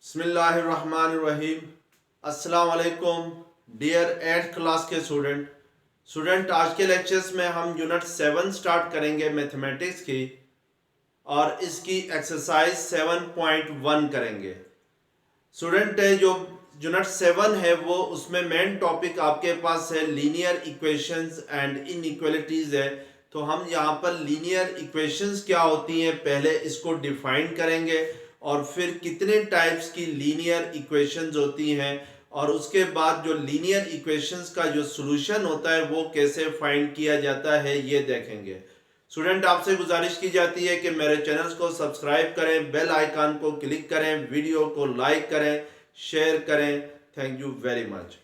बिस्मिल्लाहिर्रहमानिर्रहीम। अस्सलाम वालेकुम डियर 8th क्लास के स्टूडेंट आज के लेक्चर्स में हम यूनिट 7 स्टार्ट करेंगे मैथमेटिक्स की और इसकी एक्सरसाइज 7.1 करेंगे। स्टूडेंट जो यूनिट 7 है वो उसमें मेन टॉपिक आपके पास है लीनियर इक्वेशंस एंड इनइक्वालिटीज है। तो हम यहाँ पर लीनियर इक्वेशंस क्या होती हैं पहले इसको डिफाइन करेंगे और फिर कितने टाइप्स की लीनियर इक्वेशंस होती हैं और उसके बाद जो लीनियर इक्वेशंस का जो सॉल्यूशन होता है वो कैसे फाइंड किया जाता है ये देखेंगे। स्टूडेंट आपसे गुजारिश की जाती है कि मेरे चैनल्स को सब्सक्राइब करें, बेल आइकन को क्लिक करें, वीडियो को लाइक करें, शेयर करें। Thank you very much.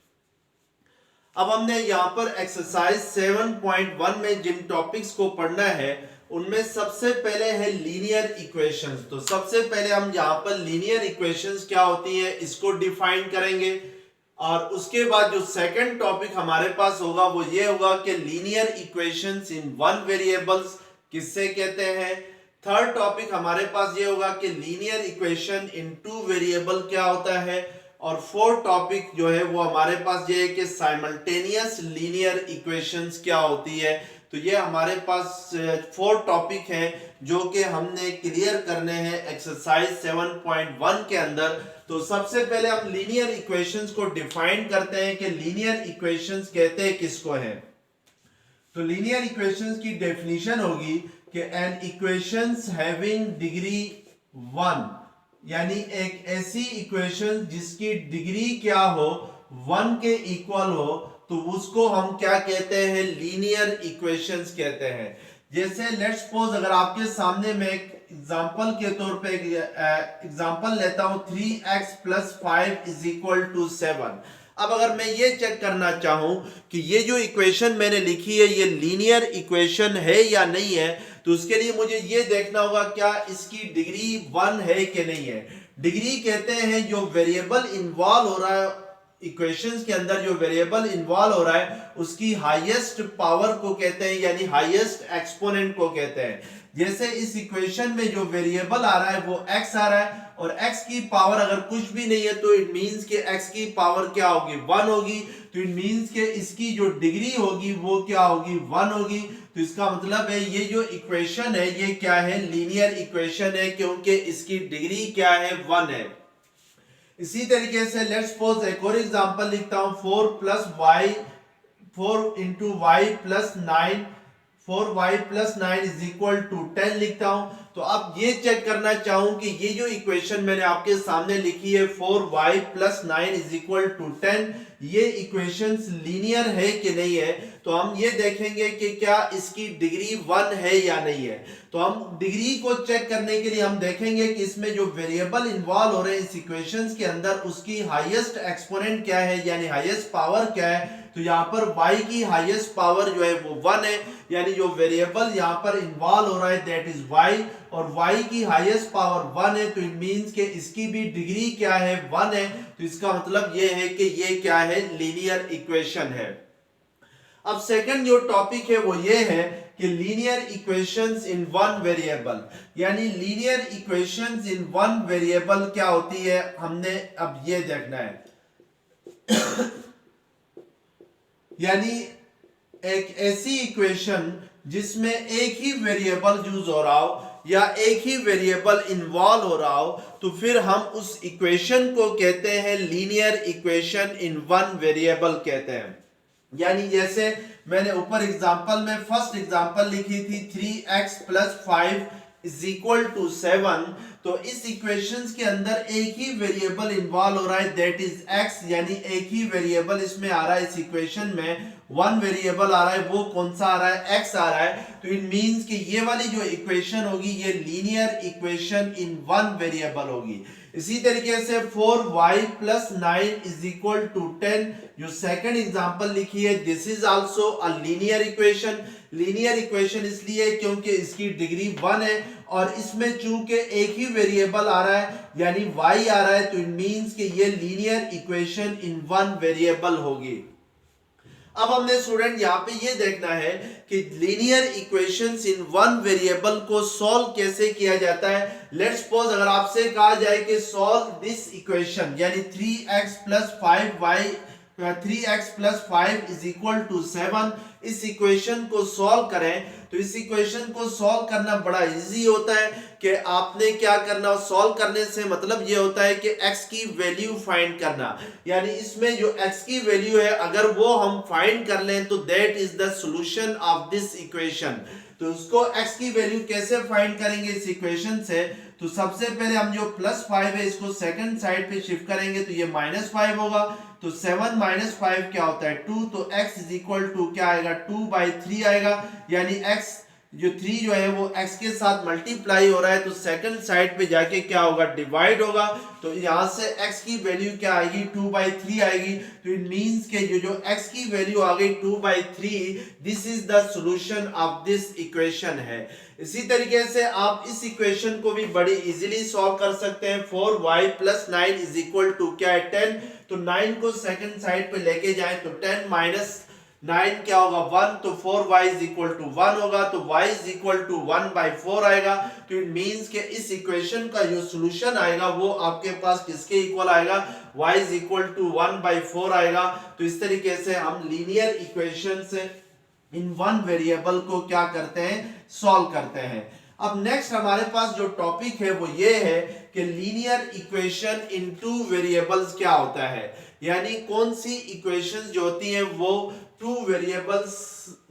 अब हमने यहाँ पर एक्सरसाइज 7.1 में जिन टॉपिक्स को पढ़ना है उनमें सबसे पहले है लीनियर इक्वेशंस। तो सबसे पहले हम यहाँ पर लीनियर इक्वेशंस क्या होती है इसको डिफाइन करेंगे और उसके बाद जो सेकंड टॉपिक हमारे पास होगा वो ये होगा कि linear equations in one variables किससे कहते हैं। थर्ड टॉपिक हमारे पास ये होगा कि linear equation in two variable क्या होता है और फोर्थ टॉपिक जो है वो हमारे पास ये है कि साइमल्टेनियस लीनियर इक्वेशंस क्या होती है। तो ये हमारे पास फोर टॉपिक हैं जो कि हमने क्लियर करने हैं एक्सरसाइज 7.1 के अंदर। तो सबसे पहले हम लीनियर इक्वेशंस को डिफाइन करते हैं कि लीनियर इक्वेशंस कहते हैं किसको हैं। तो लीनियर इक्वेशंस की डेफिनेशन होगी कि एन इक्वेशंस हैविंग डिग्री 1, यानी एक ऐसी इक्वेशन जिसकी डिग्री क्या हो 1 के इक्वल हो तो उसको हम क्या कहते हैं, लीनियर इक्वेशंस कहते हैं। जैसे लेट्स सपोज अगर आपके सामने मैं एक एग्जांपल के तौर पे एग्जांपल लेता हूं 3x + 5 = 7। अब अगर मैं ये चेक करना चाहूं कि ये जो इक्वेशन मैंने लिखी है ये लीनियर इक्वेशन है या नहीं है तो उसके लिए मुझे ये देखना होगा क्या इसकी डिग्री 1 है कि नहीं है। डिग्री कहते हैं जो वेरिएबल इन्वॉल्व हो रहा है इक्वेशंस के अंदर, जो वेरिएबल इन्वॉल्व हो रहा है उसकी हाईएस्ट पावर को कहते हैं यानी हाईएस्ट एक्सपोनेंट को कहते हैं। जैसे इस इक्वेशन में जो वेरिएबल आ रहा है वो x आ रहा है और x की पावर अगर कुछ भी नहीं है तो इट मींस कि x की पावर क्या होगी 1 होगी। तो इट मींस कि इसकी जो डिग्री होगी वो क्या होगी 1 होगी। तो इसका मतलब है ये जो इक्वेशन है ये क्या है, लीनियर इक्वेशन है क्योंकि इसकी डिग्री क्या है 1 है। इसी तरीके से लेट्स सपोज एक और एग्जांपल लिखता हूं 4 + y 4 × y + 9 4y + 9 = 10 लिखता हूं। तो अब ये चेक करना चाहूं कि ये जो इक्वेशन मैंने आपके सामने लिखी है 4y + 9 = 10 ये इक्वेशंस लीनियर है कि नहीं है। तो हम ये देखेंगे कि क्या इसकी डिग्री 1 है या नहीं है। तो हम डिग्री को चेक करने के लिए हम देखेंगे कि इसमें जो वेरिएबल इन्वॉल्व हो रहे हैं इस इक्वेशंस के अंदर उसकी हाईएस्ट एक्सपोनेंट क्या है यानी हाईएस्ट पावर क्या है। तो यहाँ पर y की हाईएस्ट पावर जो है वो 1 है यानी जो वेरिएबल यहाँ पर इन्वॉल्व हो रहा है दैट इज y और y की हाईएस्ट पावर 1 है। तो इट मींस कि इसकी भी डिग्री क्या है 1 है। तो इसका मतलब ये है कि ये क्या है, लीनियर इक्वेशन है। अब सेकंड जो टॉपिक है वो ये है कि linear equations in one variable, यानी linear equations in one variable क्या होती है हमने अब ये देखना है। यानी एक ऐसी इक्वेशन जिसमें एक ही वेरिएबल यूज हो रहा हो या एक ही वेरिएबल इन्वॉल्व हो रहा हो तो फिर हम उस इक्वेशन को कहते हैं लीनियर इक्वेशन इन वन वेरिएबल कहते हैं। यानी जैसे मैंने ऊपर एग्जांपल में फर्स्ट एग्जांपल लिखी थी 3x + 5 = 7। तो इस इक्वेशंस के अंदर एक ही वेरिएबल इन्वॉल्व हो रहा है दैट इज x, यानी एक ही वेरिएबल इसमें आ रहा है। इस इक्वेशन में वन वेरिएबल आ रहा है, वो कौन सा आ रहा है, x आ रहा है। तो इट मींस कि ये वाली जो इक्वेशन होगी ये लीनियर इक्वेशन इन वन वेरिएबल होगी। इसी तरीके से 4y + 9 = 10 जो सेकंड एग्जांपल लिखी है this is also a linear equation. Linear equation इसलिए क्योंकि इसकी डिग्री 1 है और इसमें चूंकि एक ही वेरिएबल आ रहा है यानी y आ रहा है तो इट मींस कि ये लीनियर इक्वेशन इन वन वेरिएबल होगी। अब हमने स्टूडेंट यहाँ पे ये देखना है कि linear equations in one variable को सॉल्व कैसे किया जाता है। लेट्स सपोज अगर आपसे कहा जाए कि सॉल्व दिस इक्वेशन, यानी 3x plus 5y 3x plus 5 is equal to 7, इस इक्वेशन को सॉल्व करें, तो इस इक्वेशन को सॉल्व करना बड़ा इजी होता है कि आपने क्या करना, सॉल्व करने से मतलब ये होता है कि x की वैल्यू फाइंड करना, यानी इसमें जो x की वैल्यू है अगर वो हम फाइंड कर लें तो that is the solution of this equation. तो उसको x की वैल्यू कैसे फाइंड करेंगे इस इक्वेशन से, तो सबसे पहले हम जो प्लस 5 है इसको सेकंड साइड पे शिफ्ट करेंगे तो ये माइनस 5 होगा, तो 7 माइनस 5 क्या होता है 2, तो x इज इक्वल टू क्या आएगा 2/3 आएगा, यानी x जो 3 जो है वो x के साथ मल्टीप्लाई हो रहा है, तो सेकंड साइड पे जाके क्या होगा डिवाइड होगा, तो यहां से x की वैल्यू क्या आएगी 2/3 आएगी, तो इट मींस के जो x की वैल्यू आ गई 2/3, this is the solution of this equation है। इसी तरीके से आप इस इक्वेशन को भी बड़ी इजीली सॉल्व कर सकते हैं। 4y plus 9 is equal to क्या है 10, तो 9 को सेकंड साइड पे लेके जाएं तो 10 माइनस 9 क्या होगा 1, तो 4y इज इक्वल टू 1 होगा, तो y इज इक्वल टू 1/4 आएगा। तो इट मींस के इस इक्वेशन का जो सॉल्यूशन आएगा वो आपके पास किसके इक्वल आएगा, y इज इक्वल टू 1/4 आएगा। तो इस तरीके से हम लीनियर इक्वेशन से इन वन वेरिएबल को क्या करते हैं, सॉल्व करते हैं। अब नेक्स्ट हमारे पास जो टॉपिक है वो ये है कि linear equation in two variables क्या होता है, यानी कौन सी इक्वेशंस जो होती हैं वो टू वेरिएबल्स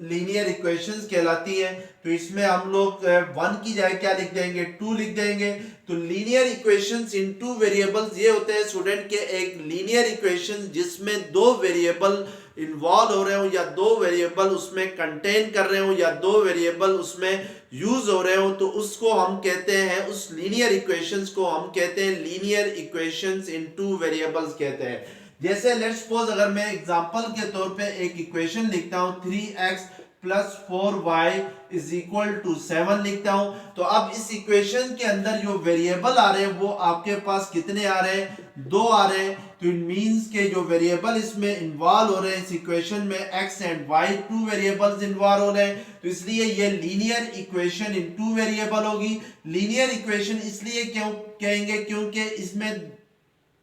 लीनियर इक्वेशंस कहलाती हैं। तो इसमें हम लोग 1 की जगह क्या लिख देंगे 2 लिख देंगे। तो लीनियर इक्वेशंस इन टू वेरिएबल्स ये होते हैं स्टूडेंट के एक लीनियर इक्वेशन जिसमें दो वेरिएबल इन्वॉल्व हो रहे हो या दो वेरिएबल उसमें कंटेन कर रहे हो या दो वेरिएबल उसमें यूज हो रहे हो, तो उसको हम कहते हैं, उस लीनियर इक्वेशंस को हम कहते हैं लीनियर इक्वेशंस इन टू वेरिएबल्स कहते हैं। जैसे लेट्स सपोज अगर मैं एग्जांपल के तौर पे एक इक्वेशन लिखता हूं 3x plus 4y is equal to 7 लिखता हूं, तो अब इस इक्वेशन के अंदर जो वेरिएबल आ रहे हैं वो आपके पास कितने आ रहे हैं, 2 आ रहे हैं। तो इट मींस के जो वेरिएबल इसमें इन्वॉल्व हो रहे हैं इस इक्वेशन में x and y, two variables involve हो रहे हैं, तो इसलिए ये linear equation in two variable होगी। लीनियर इक्वेशन इसलिए क्यों कहेंगे क्योंकि इसमें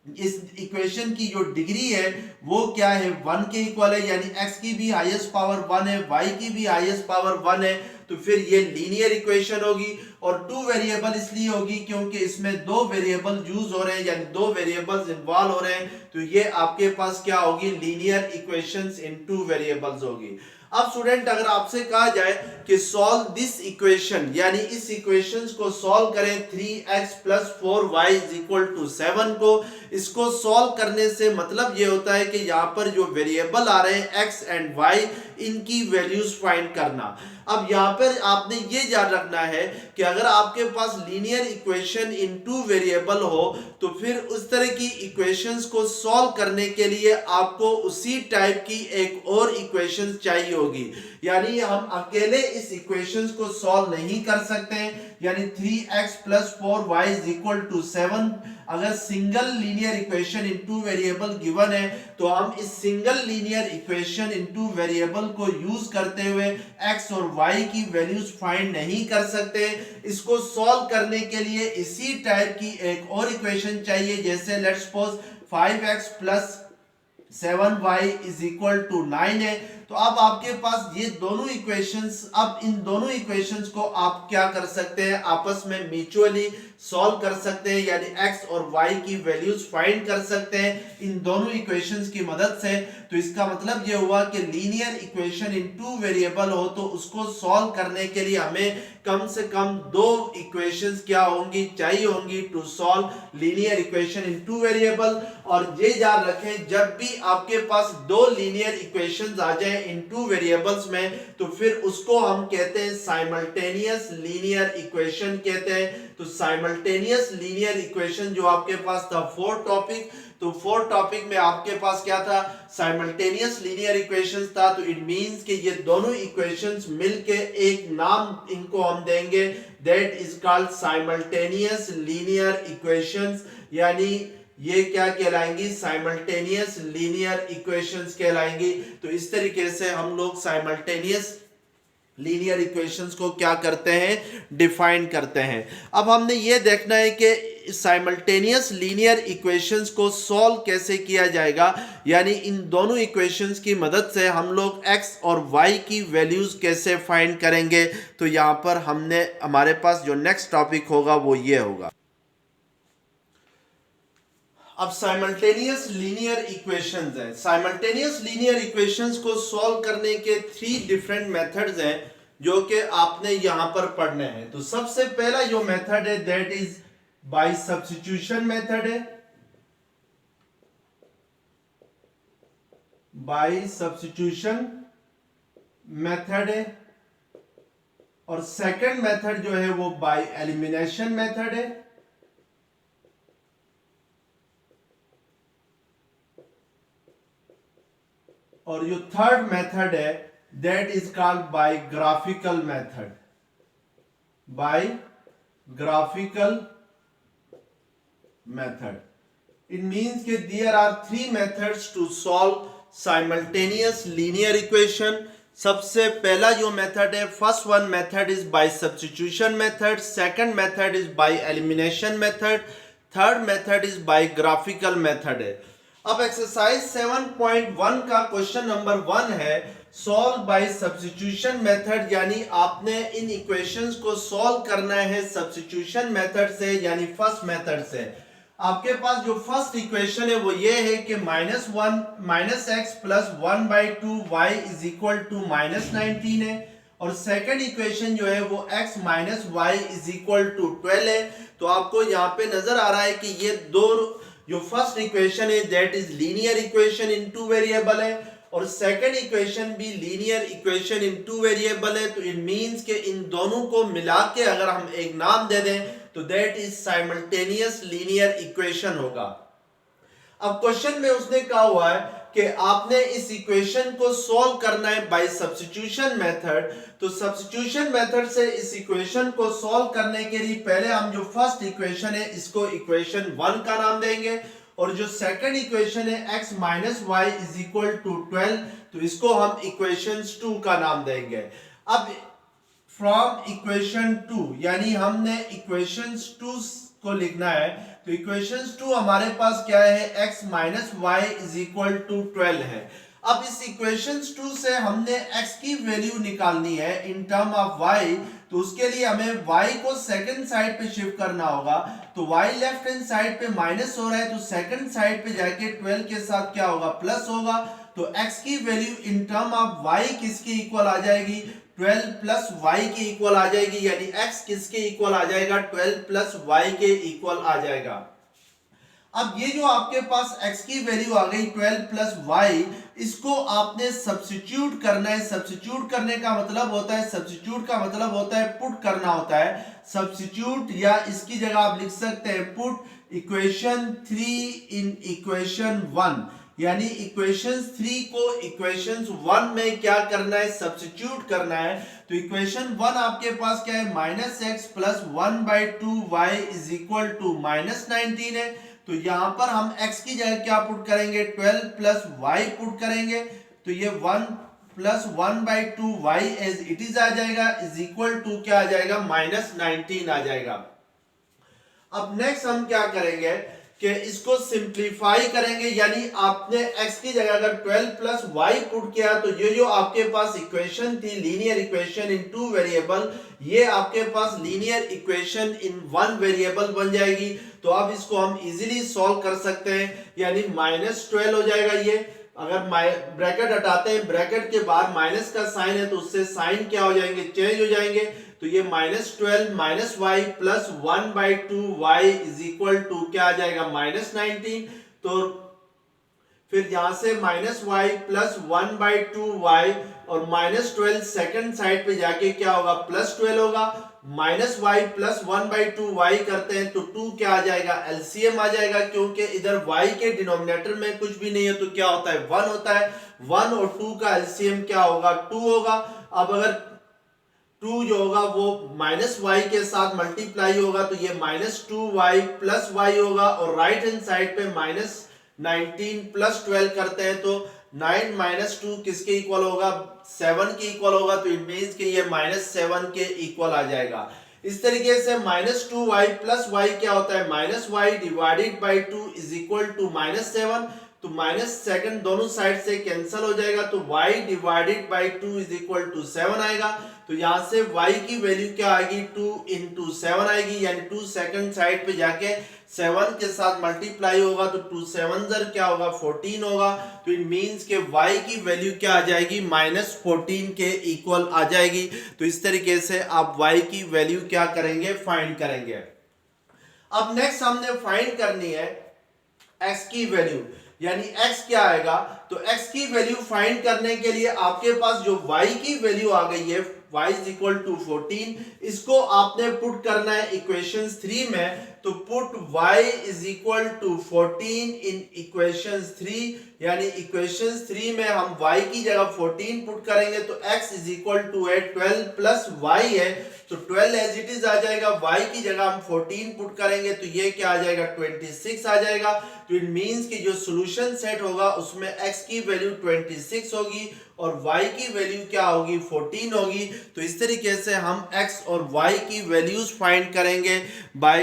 इस इक्वेशन की जो डिग्री है वो क्या है 1 के इक्वल है, यानी x की भी हाईएस्ट पावर 1 है, y की भी हाईएस्ट पावर 1 है, तो फिर ये लीनियर इक्वेशन होगी। और टू वेरिएबल इसलिए होगी क्योंकि इसमें दो वेरिएबल यूज हो रहे हैं, यानी दो वेरिएबल्स इन्वॉल्व हो रहे हैं, तो ये आपके पास क्या होगी लीनियर इक्वेशंस इन टू वेरिएबल्स होगी। अब स्टूडेंट अगर आपसे कहा जाए कि सॉल्व दिस इक्वेशन, यानी इस इक्वेशंस को सॉल्व करें 3x plus 4y is equal to 7 को, इसको सॉल्व करने से मतलब ये होता है कि यहाँ पर जो वेरिएबल आ रहे हैं x एंड y इनकी वैल्यूज फाइंड करना। अब यहाँ पर आपने ये याद रखना है कि अगर आपके पास linear equation in two variable हो तो फिर उस तरह की इक्वेशंस को सॉल्व करने के लिए आपको उसी टाइप की एक और इक्वेशन चाहिए होगी, यानी हम अकेले इस इक्वेशंस को सॉल्व नहीं कर सकते हैं। यानी 3x plus 4y is equal to 7 अगर single linear equation in two variable given है तो हम इस single linear equation in two variable को यूज करते हुए x और y की वैल्यूज फाइंड नहीं कर सकते। इसको सॉल्व करने के लिए इसी टाइप की एक और इक्वेशन चाहिए, जैसे let's suppose 5x plus 7y is equal to 9 है। तो अब आपके पास ये दोनों इक्वेशंस, अब इन दोनों इक्वेशंस को आप क्या कर सकते हैं, आपस में म्यूचुअली सॉल्व कर सकते हैं, यानी x और y की वैल्यूज फाइंड कर सकते हैं इन दोनों इक्वेशंस की मदद से। तो इसका मतलब ये हुआ कि linear equation in two variable हो तो उसको सॉल्व करने के लिए हमें कम से कम दो इक्वेशंस क्या होंगी, चाहिए होंगी to solve linear equation in two variable. और ये याद रखें जब भी आपके पास दो लीनियर इक्वेशंस आ जाए इन टू वेरिएबल्स में तो फिर उसको हम कहते हैं साइमल्टेनियस लीनियर इक्वेशन कहते हैं। तो साइमल्टेनियस लीनियर इक्वेशन जो आपके पास था फोर्थ टॉपिक, तो फोर्थ टॉपिक में आपके पास क्या था, साइमल्टेनियस लीनियर इक्वेशंस था। तो इट मींस कि ये दोनों इक्वेशंस मिलके एक नाम इनको हम देंगे, that is called simultaneous linear equations. यानी ये क्या कहलाएंगी, साइमल्टेनियस लीनियर इक्वेशंस कहलाएंगी। तो इस तरीके से हम लोग साइमल्टेनियस लीनियर इक्वेशंस को क्या करते हैं, डिफाइन करते हैं। अब हमने ये देखना है कि साइमल्टेनियस लीनियर इक्वेशंस को सॉल्व कैसे किया जाएगा, यानी इन दोनों इक्वेशंस की मदद से हम लोग x और y की वैल्यूज कैसे फाइंड करेंगे। तो यहां पर हमारे पास जो नेक्स्ट टॉपिक होगा वो ये होगा। अब साइमल्टेनियस लीनियर इक्वेशंस हैं। साइमल्टेनियस लीनियर इक्वेशंस को सॉल्व करने के 3 डिफरेंट मेथड्स हैं जो कि आपने यहां पर पढ़ने हैं। तो सबसे पहला जो मेथड है that is by substitution method है, बाय सब्स्टिट्यूशन मेथड है। और सेकंड मेथड जो है वो बाय एलिमिनेशन मेथड है। और जो थर्ड मेथड है that is called by graphical method, by graphical method. It means कि there are 3 methods to solve simultaneous linear equation. सबसे पहला जो मेथड है, first one method is by substitution method, second method is by elimination method, third method is by graphical method है। अब exercise 7.1 का question number 1 है solve by substitution method, यानी आपने इन इक्वेशंस को सॉल्व करना है सब्स्टिट्यूशन मेथड से, यानी फर्स्ट मेथड से। आपके पास जो फर्स्ट इक्वेशन है वो ये है कि -x plus 1/2y is equal to -19 है। और सेकंड इक्वेशन जो है वो x minus y is equal to 12 है। तो आपको यहाँ पे नजर आ रहा है कि ये दो जो फर्स्ट इक्वेशन है that is linear equation in 2 variable है, और सेकंड इक्वेशन भी लीनियर इक्वेशन इन 2 वेरिएबल है। तो इट मींस के इन दोनों को मिला के अगर हम एक नाम दे दें तो that is simultaneous linear equation होगा। अब क्वेश्चन में उसने कहा हुआ है कि आपने इस इक्वेशन को सॉल्व करना है बाय सब्स्टिट्यूशन मेथड। तो सब्स्टिट्यूशन मेथड से इस इक्वेशन को सॉल्व करने के लिए पहले हम जो फर्स्ट इक्वेशन है इसको इक्वेशन 1 का नाम देंगे, और जो सेकंड इक्वेशन है x minus y is equal to 12, तो इसको हम इक्वेशन 2 का नाम देंगे। अब फ्रॉम इक्वेशन 2 यानी हमने इक्वेशन 2 को लिखना है। तो इक्वेशन 2 हमारे पास क्या है, x minus y is equal to 12 है। अब इस इक्वेशन 2 से हमने x की वैल्यू निकालनी है इन टर्म ऑफ y। तो उसके लिए हमें y को सेकंड साइड पे शिफ्ट करना होगा। तो y लेफ्ट हैंड साइड पे माइनस हो रहा है, तो सेकंड साइड पे जाके 12 के साथ क्या होगा, प्लस होगा। तो x की value in term of y किसके इक्वल आ जाएगी, 12 प्लस वाई के इक्वल आ जाएगी, यानी x किसके इक्वल आ जाएगा, 12 प्लस वाई के इक्वल आ जाएगा। अब ये जो आपके पास x की वैल्यू आ गई 12 प्लस वाई, इसको आपने सब्स्टिट्यूट करना है। सब्स्टिट्यूट करने का मतलब होता है, सब्स्टिट्यूट का मतलब होता है पुट करना होता है। सब्स्टिट्यूट या इसकी जगह आप लिख सकते हैं पुट इक्वेशन 3 इन इक्वेशन 1, यानी इक्वेशन 3 को इक्वेशन 1 में क्या करना है, सब्स्टिट्यूट करना है। तो इक्वेशन 1 आपके पास क्या है, minus x plus 1/2y is equal to -19 है। तो यहां पर हम x की जगह क्या पुट करेंगे, 12 प्लस वाई पुट करेंगे। तो ये 1 plus 1/2y as it is आ जाएगा, इज इक्वल टू क्या आ जाएगा, -19 आ जाएगा। अब नेक्स्ट हम क्या करेंगे कि इसको सिंप्लीफाई करेंगे, यानी आपने x की जगह अगर 12 प्लस वाई पुट किया तो ये जो आपके पास इक्वेशन थी लीनियर इक्वेशन इन 2 वेरिएबल, ये आपके पास लीनियर इक्वेशन इन 1 वेरिएबल बन जाएगी। तो अब इसको हम इजीली सॉल्व कर सकते हैं, यानी -12 हो जाएगा। ये अगर ब्रैकेट हटाते हैं, ब्रैकेट के बाहर माइनस का साइन है तो उससे साइन क्या हो जाएंगे, चेंज हो जाएंगे। तो ये -12 minus y plus 1/2y is equal to क्या आ जाएगा, -19। तो फिर यहां से -y प्लस 1/2y और -12 सेकंड साइड पे जाके क्या होगा, +12 होगा। -y प्लस 1/2y करते हैं तो 2 क्या आ जाएगा, एलसीएम आ जाएगा, क्योंकि इधर y के डिनोमिनेटर में कुछ भी नहीं है तो क्या होता है, 1 होता है। 1 और 2 का एलसीएम क्या होगा, 2 होगा। अब अगर 2 जो होगा वो माइनस वाई के साथ मल्टीप्लाई होगा, तो ये -2y प्लस वाई होगा, और राइट हैंड साइड पे -19 प्लस 12 करते हैं तो 9 माइनस 2 किसके इक्वल होगा, 7 के इक्वल होगा, तो इट मीन्स कि ये -7 के इक्वल आ जाएगा। इस तरीके से -2y प्लस वाई क्या होता है, -y divided by 2 is equal to -7, तो माइनस सेकंड दोनों साइड से कैंसिल हो जाएगा, तो y divided by 2 is equal to 7 आएगा। तो यहां से y की वैल्यू क्या आएगी, 2 इंटू 7 आएगी, यानी 2 सेकंड साइड पे जाके 7 के साथ मल्टीप्लाई होगा, तो 2 7 जर क्या होगा 14 होगा, तो इट मींस के y की वैल्यू क्या आ जाएगी, -14 के इक्वल आ जाएगी। तो इस तरीके से आप y की वैल्यू क्या करेंगे, फाइंड करेंगे। अब नेक्स्ट हमने फाइंड करनी है x की वैल्यू, यानी x क्या आएगा, तो x की वैल्यू फाइंड करने के लिए आपके पास जो y की वैल्यू आ गई है y इज इक्वल टू 14, इसको आपने पुट करना है इक्वेशन 3 में, तो put y is equal to 14 in equation 3, यानी इक्वेशन 3 में हम y की जगह 14 पुट करेंगे, तो x is equal to 12 plus y है, तो 12 एज इट इज आ जाएगा, y की जगह हम 14 पुट करेंगे, तो ये क्या आ जाएगा 26 आ जाएगा। तो इट मींस कि जो सॉल्यूशन सेट होगा उसमें x की वैल्यू 26 होगी और y की वैल्यू क्या होगी, 14 होगी। तो इस तरीके से हम x और y की वैल्यूज फाइंड करेंगे बाय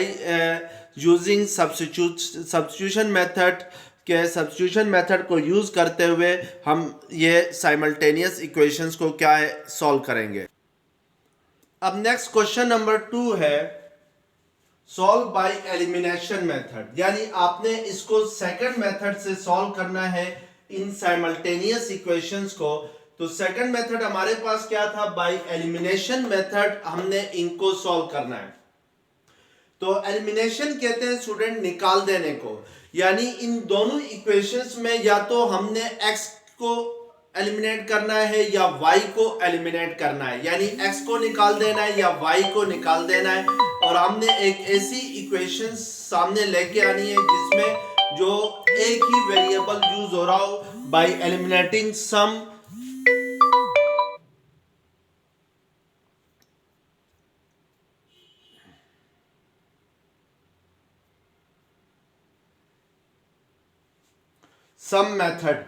यूजिंग सब्स्टिट्यूशन मेथड के सब्स्टिट्यूशन मेथड को यूज करते हुए हम ये साइमल्टेनियस इक्वेशंस को क्या है सॉल्व करेंगे। अब नेक्स्ट क्वेश्चन नंबर 2 है सॉल्व बाय एलिमिनेशन मेथड, यानी आपने इसको सेकंड मेथड से सॉल्व करना है इन साइमल्टेनियस इक्वेशंस को। तो सेकंड मेथड हमारे पास क्या था, बाय एलिमिनेशन मेथड हमने इनको सॉल्व करना है। तो एलिमिनेशन कहते हैं स्टूडेंट निकाल देने को, यानी इन दोनों इक्वेशंस में या तो हमने x को एलिमिनेट करना है या y को एलिमिनेट करना है, यानी x को निकाल देना है या y को निकाल देना है, और हमने एक ऐसी इक्वेशन सामने लेके आनी है जिसमें जो एक ही वेरिएबल यूज हो रहा हो बाय एलिमिनेटिंग सम मेथड।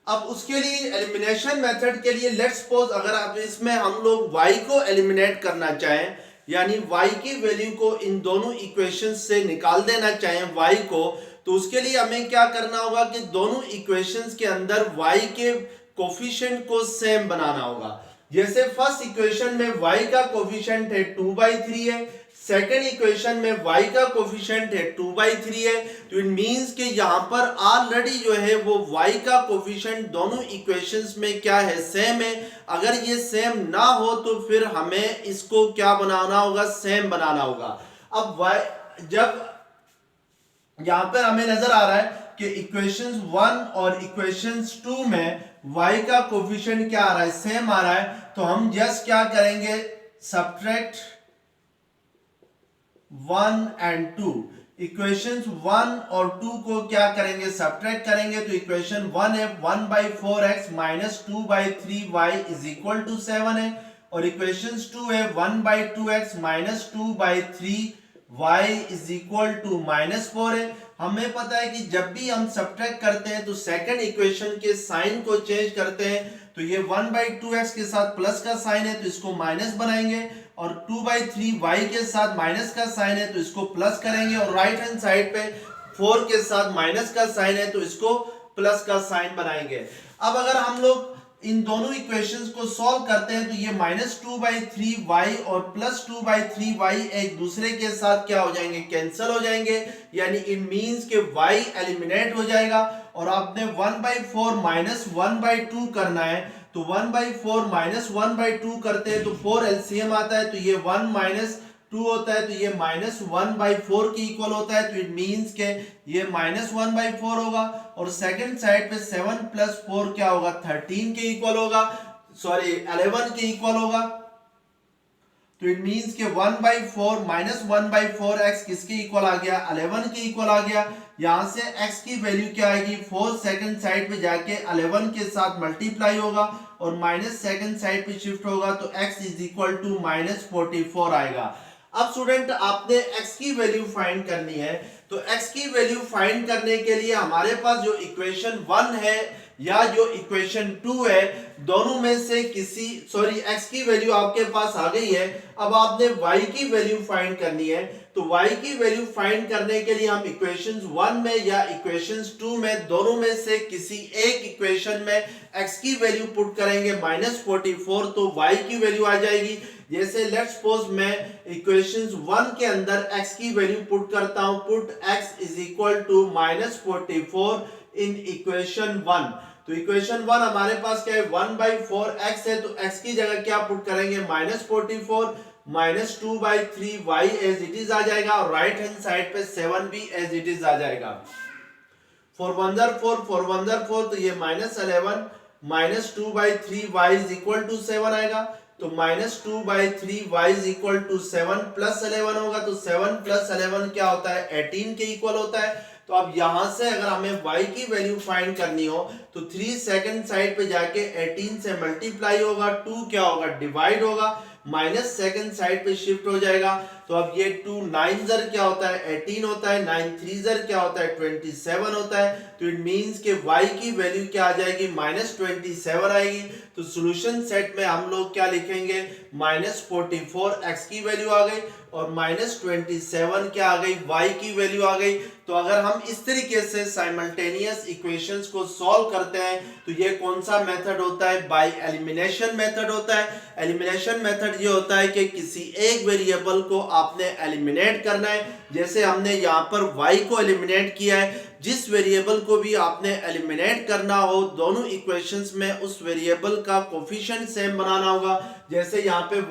अब उसके लिए एलिमिनेशन मेथड के लिए लेट्स सपोज अगर आप इसमें हम लोग y को एलिमिनेट करना चाहें, यानी y की वैल्यू को इन दोनों इक्वेशंस से निकाल देना चाहें y को, तो उसके लिए हमें क्या करना होगा कि दोनों इक्वेशंस के अंदर y के कोफिशिएंट को सेम बनाना होगा। जैसे फर्स्ट इक्वेशन में y का कोफिशिएंट है 2/3 है, सेकेंड इक्वेशन में y का कोफिशिएंट है 2/3 है, तो इट मींस कि यहां पर ऑलरेडी जो है वो y का कोफिशिएंट दोनों इक्वेशंस में क्या है, सेम है। अगर ये सेम ना हो तो फिर हमें इसको क्या बनाना होगा, सेम बनाना होगा। अब y जब यहां पर हमें नजर आ रहा है कि इक्वेशंस 1 और इक्वेशंस 2 में y का कोफिशिएंट क्या आ रहा है, सेम आ रहा है, तो हम जस्ट क्या करेंगे, सब्ट्रैक्ट 1 एंड 2, इक्वेशंस 1 और 2 को क्या करेंगे, सब्ट्रैक्ट करेंगे, तो इक्वेशन 1 है 1/4x minus 2/3y is equal to 7 है, और इक्वेशंस 2 है 1/2x minus 2/3y is equal to -4 है। हमें पता है कि जब भी हम सब्ट्रैक्ट करते हैं तो सेकंड इक्वेशन के साइन को चेंज करते हैं, तो ये 1/2x के साथ प्लस का साइन है तो इसको माइनस बनाएंगे, और 2/3y के साथ माइनस का साइन है तो इसको प्लस करेंगे, और राइट हैंड साइड पे 4 के साथ माइनस का साइन है तो इसको प्लस का साइन बनाएंगे। अब अगर हम लोग इन दोनों इक्वेशंस को सॉल्व करते हैं तो ये -2/3y और +2/3y एक दूसरे के साथ क्या हो जाएंगे, कैंसिल हो जाएंगे, यानी इट मींस के y एलिमिनेट हो जाएगा, और आपने 1/4 माइनस 1/2 करना है, तो 1/4 माइनस 1/2 करते हैं तो 4 एलसीएम आता है, तो ये 1 माइनस 2 होता है, तो ये -1/4 के इक्वल होता है, तो इट मींस के ये -1/4 होगा, और सेकंड साइड पे 7 + 4 क्या होगा, 13 के इक्वल होगा, सॉरी 11 के इक्वल होगा, तो इट मींस के 1/4 माइनस 1/4x किसके इक्वल आ गया, 11 के इक्वल आ गया। यहां से x की वैल्यू क्या आएगी, 4 सेकंड साइड पे जाके 11 के साथ मल्टीप्लाई होगा, और माइनस सेकंड साइड पे शिफ्ट होगा तो x इज इक्वल टू -44 आएगा। अब स्टूडेंट आपने x की वैल्यू फाइंड करनी है, तो x की वैल्यू फाइंड करने के लिए हमारे पास जो इक्वेशन 1 है या जो इक्वेशन 2 है, दोनों में से किसी x की वैल्यू आपके पास आ गई है। अब आपने y की वैल्यू फाइंड करनी है, तो y की वैल्यू फाइंड करने के लिए हम इक्वेशन 1 में या इक्वेशन 2 में दोनों में से किसी एक इक्वेशन में x की वैल्यू पुट करेंगे -44, तो y की वैल्यू आ जाएगी। जैसे लेट्स सपोज मैं इक्वेशन 1 के अंदर x की वैल्यू पुट करता हूं, put x is equal to -44 in equation 1। तो इक्वेशन 1 हमारे पास क्या है, 1/4x है, तो x की जगह क्या पुट करेंगे -44 -2/3 y एज इट इज आ जाएगा, और राइट हैंड साइड पे 7 भी एज इट इज आ जाएगा। 4 1 4 4 1 4, तो ये -11 -2/3 y इज इक्वल टू 7 आएगा, तो -2/3 y इज इक्वल टू 7 + 11 होगा, तो 7 + 11 क्या होता है, 18 के इक्वल होता है। तो अब यहां से अगर हमें y की वैल्यू फाइंड करनी हो तो 3 सेकंड साइड पे जाके 18 से मल्टीप्लाई होगा, 2 क्या होगा, डिवाइड होगा, माइनस सेकंड साइड पे शिफ्ट हो जाएगा। तो अब ये 2 9 जर क्या होता है, 18 होता है, 9 3 जर क्या होता है, 27 होता है। तो इट मींस के y की वैल्यू क्या आ जाएगी, -27 आएगी। तो सॉल्यूशन सेट में हम लोग क्या लिखेंगे, -44 x की वैल्यू आ गई और -27 क्या आ गई, y की वैल्यू आ गई। तो अगर हम इस तरीके से साइमल्टेनियस इक्वेशंस को सॉल्व करते हैं तो ये कौन सा मेथड होता है, बाय एलिमिनेशन मेथड होता है। एलिमिनेशन मेथड ये होता है कि किसी एक वेरिएबल को आपने एलिमिनेट करना है। जैसे हमने यहाँ पर y को एलिमिनेट किया है, जिस वेरिएबल को भी आपने एलिमिनेट करना हो दोनों इक्वेशंस में उस वेरिएबल का कोफिशिएंट सेम बनाना होगा। जैसे यहाँ पे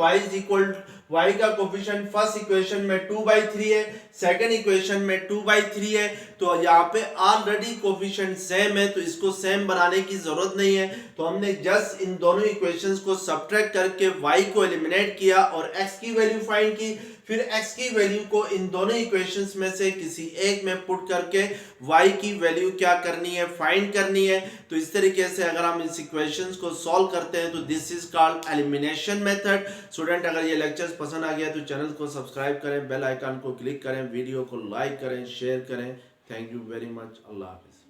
y का कोफिशिएंट फर्स्ट इक्वेशन में 2/3 है, सेकंड इक्वेशन में 2/3 है, तो यहाँ पे ऑलरेडी कोफिशिएंट सेम है, तो इसको सेम बनाने की जरूरत नहीं है। तो हमने जस्ट इन दोनों इक्वेशंस को सब्ट्रैक्ट करके y को एलिमिनेट किया और x की वैल्यू फाइंड की, फिर x की वैल्यू को इन दोनों इक्वेशंस में से किसी एक में पुट करके y की वैल्यू क्या करनी है, फाइंड करनी है। तो इस तरीके से अगर हम इस इक्वेशंस को सॉल्व करते हैं तो this is called elimination method. Student अगर ये लेक्चर्स पसंद आ गया तो चैनल को सब्सक्राइब करें, बेल आइकन को क्लिक करें, वीडियो को लाइक करें, शेयर करें। Thank you very much. Allah Hafiz.